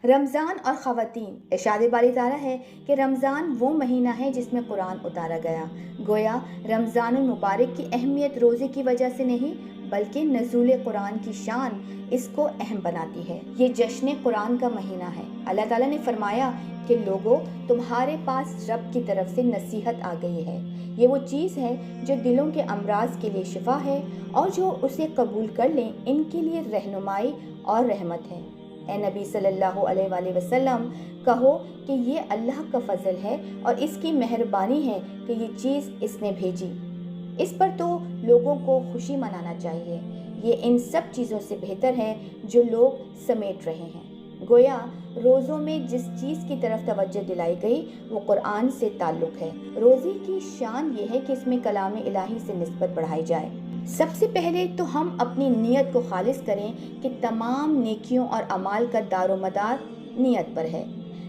رمضان اور خواتین۔ ارشاد باری تعالیٰ ہے کہ رمضان وہ مہینہ ہے جس میں قرآن اتارا گیا۔ گویا رمضان المبارک کی اہمیت روزے کی وجہ سے نہیں بلکہ نزول قرآن کی شان اس کو اہم بناتی ہے۔ یہ جشن قرآن کا مہینہ ہے۔ اللہ تعالیٰ نے فرمایا کہ لوگوں، تمہارے پاس رب کی طرف سے نصیحت آ گئی ہے۔ یہ وہ چیز ہے جو دلوں کے امراض کے لیے شفا ہے، اور جو اسے قبول کر لیں ان کے لیے رہنمائی اور رحمت ہے۔ اے نبی صلی اللہ علیہ وآلہ وسلم، کہو کہ یہ اللہ کا فضل ہے اور اس کی مہربانی ہے کہ یہ چیز اس نے بھیجی۔ اس پر تو لوگوں کو خوشی منانا چاہیے۔ یہ ان سب چیزوں سے بہتر ہے جو لوگ سمیٹ رہے ہیں۔ گویا روزوں میں جس چیز کی طرف توجہ دلائی گئی وہ قرآن سے تعلق ہے۔ روزے کی شان یہ ہے کہ اس میں کلام الہی سے نسبت بڑھائی جائے۔ سب سے پہلے تو ہم اپنی نیت کو خالص کریں کہ تمام نیکیوں اور اعمال کا دار و مدار نیت پر ہے۔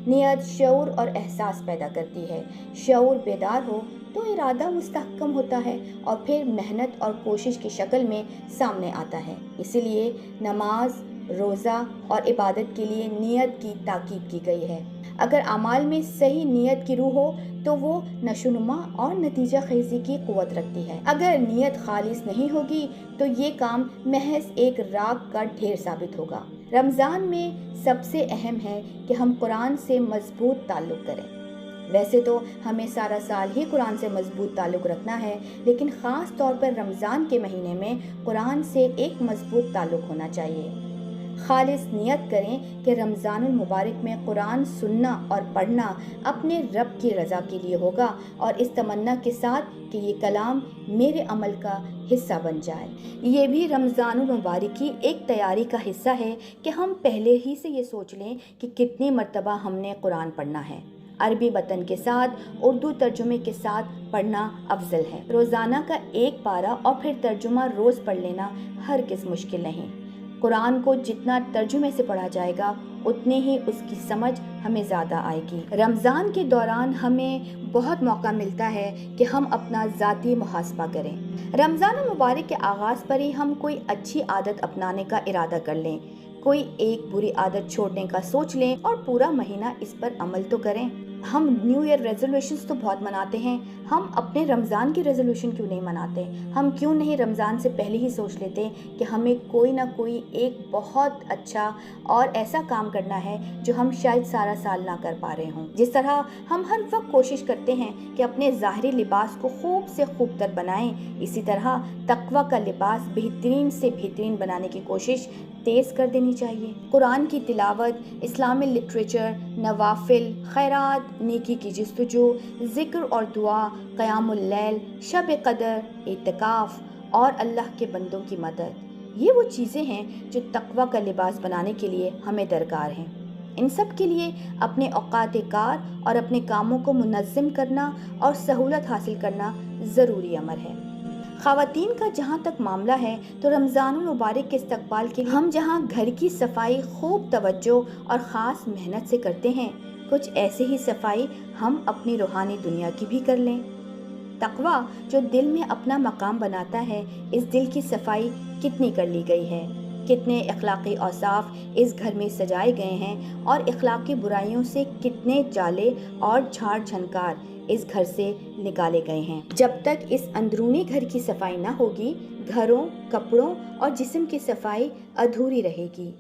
نیت شعور اور احساس پیدا کرتی ہے۔ شعور بیدار ہو تو ارادہ مستحکم ہوتا ہے اور پھر محنت اور کوشش کی شکل میں سامنے آتا ہے۔ اسی لیے نماز، روزہ اور عبادت کے لیے نیت کی تاکید کی گئی ہے۔ اگر اعمال میں صحیح نیت کی روح ہو تو وہ نشوونما اور نتیجہ خیزی کی قوت رکھتی ہے۔ اگر نیت خالص نہیں ہوگی تو یہ کام محض ایک راگ کا ڈھیر ثابت ہوگا۔ رمضان میں سب سے اہم ہے کہ ہم قرآن سے مضبوط تعلق کریں۔ ویسے تو ہمیں سارا سال ہی قرآن سے مضبوط تعلق رکھنا ہے، لیکن خاص طور پر رمضان کے مہینے میں قرآن سے ایک مضبوط تعلق ہونا چاہیے۔ خالص نیت کریں کہ رمضان المبارک میں قرآن سننا اور پڑھنا اپنے رب کی رضا کے لیے ہوگا، اور اس تمنا کے ساتھ کہ یہ کلام میرے عمل کا حصہ بن جائے۔ یہ بھی رمضان المبارک کی ایک تیاری کا حصہ ہے کہ ہم پہلے ہی سے یہ سوچ لیں کہ کتنی مرتبہ ہم نے قرآن پڑھنا ہے۔ عربی متن کے ساتھ اردو ترجمے کے ساتھ پڑھنا افضل ہے۔ روزانہ کا ایک پارہ اور پھر ترجمہ روز پڑھ لینا ہرگز مشکل نہیں۔ قرآن کو جتنا ترجمے سے پڑھا جائے گا اتنی ہی اس کی سمجھ ہمیں زیادہ آئے گی۔ رمضان کے دوران ہمیں بہت موقع ملتا ہے کہ ہم اپنا ذاتی محاسبہ کریں۔ رمضان المبارک کے آغاز پر ہی ہم کوئی اچھی عادت اپنانے کا ارادہ کر لیں، کوئی ایک بری عادت چھوڑنے کا سوچ لیں اور پورا مہینہ اس پر عمل تو کریں۔ ہم نیو ایئر ریزولوشنز تو بہت مناتے ہیں، ہم اپنے رمضان کی ریزولوشن کیوں نہیں مناتے؟ ہم کیوں نہیں رمضان سے پہلے ہی سوچ لیتے کہ ہمیں کوئی نہ کوئی ایک بہت اچھا اور ایسا کام کرنا ہے جو ہم شاید سارا سال نہ کر پا رہے ہوں۔ جس طرح ہم ہر وقت کوشش کرتے ہیں کہ اپنے ظاہری لباس کو خوب سے خوب تر بنائیں، اسی طرح تقویٰ کا لباس بہترین سے بہترین بنانے کی کوشش تیز کر دینی چاہیے۔ قرآن کی تلاوت، اسلامی لٹریچر، نوافل، خیرات، نیکی کی جستجو، ذکر اور دعا، قیام اللیل، شب قدر، اعتکاف اور اللہ کے بندوں کی مدد، یہ وہ چیزیں ہیں جو تقویٰ کا لباس بنانے کے لیے ہمیں درکار ہیں۔ ان سب کے لیے اپنے اوقات کار اور اپنے کاموں کو منظم کرنا اور سہولت حاصل کرنا ضروری امر ہے۔ خواتین کا جہاں تک معاملہ ہے تو رمضان المبارک کے استقبال کے لیے ہم جہاں گھر کی صفائی خوب توجہ اور خاص محنت سے کرتے ہیں، کچھ ایسے ہی صفائی ہم اپنی روحانی دنیا کی بھی کر لیں۔ تقویٰ جو دل میں اپنا مقام بناتا ہے، اس دل کی صفائی کتنی کر لی گئی ہے، کتنے اخلاقی اوصاف اس گھر میں سجائے گئے ہیں، اور اخلاقی برائیوں سے کتنے جالے اور جھاڑ جھنکار اس گھر سے نکالے گئے ہیں۔ جب تک اس اندرونی گھر کی صفائی نہ ہوگی، گھروں، کپڑوں اور جسم کی صفائی ادھوری رہے گی۔